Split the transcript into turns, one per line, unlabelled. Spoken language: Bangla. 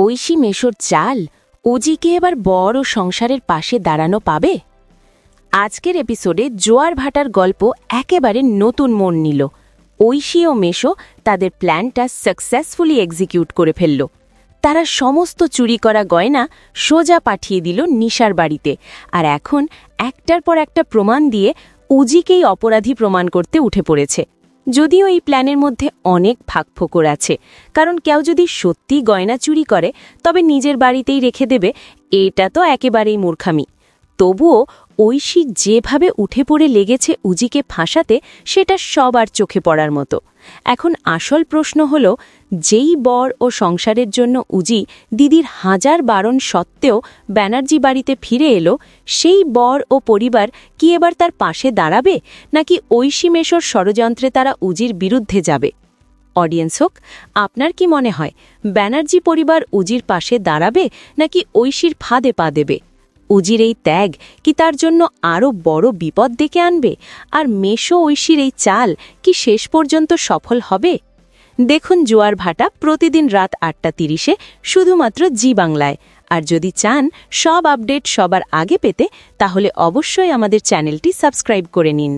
ঐশী মেশোর চাল অজিকে এবার বড় সংসারের পাশে দাঁড়ানো পাবে। আজকের এপিসোডে জোয়ার ভাটার গল্প একেবারে নতুন মোড় নিল। ঐশী ও মেশো তাদের প্ল্যানটা সাকসেসফুলি এক্সিকিউট করে ফেলল। তারা সমস্ত চুরি করা গয়না সোজা পাঠিয়ে দিল নিশার বাড়িতে, আর এখন একটার পর একটা প্রমাণ দিয়ে অজিকেই অপরাধী প্রমাণ করতে উঠে পড়েছে। যদিও এই প্ল্যানের মধ্যে অনেক ফাঁকফোকর আছে, কারণ কেউ যদি সত্যি গয়না চুরি করে তবে নিজের বাড়িতেই রেখে দেবে, এটা তো একেবারেই মূর্খামি। তবুও ঐশী যেভাবে উঠে পড়ে লেগেছে উজিকে ফাঁসাতে, সেটা সবার চোখে পড়ার মতো। এখন আসল প্রশ্ন হল, যেই বর ও সংসারের জন্য উজি দিদির হাজার বারণ সত্ত্বেও ব্যানার্জি বাড়িতে ফিরে এলো, সেই বর ও পরিবার কি এবার তার পাশে দাঁড়াবে, নাকি ঐশী মেশোর ষড়যন্ত্রে তারা উজির বিরুদ্ধে যাবে? অডিয়েন্স হোক, আপনার কি মনে হয়, ব্যানার্জি পরিবার উজির পাশে দাঁড়াবে নাকি ঐশীর ফাঁদে পা দেবে? উজির এই ত্যাগ কি তার জন্য আরও বড় বিপদ ডেকে আনবে? আর মেশো ঐশীর এই চাল কি শেষ পর্যন্ত সফল হবে? দেখুন জোয়ার ভাটা প্রতিদিন রাত ৮:৩০-এ শুধুমাত্র জি বাংলায়। আর যদি চান সব আপডেট সবার আগে পেতে, তাহলে অবশ্যই আমাদের চ্যানেলটি সাবস্ক্রাইব করে নিন।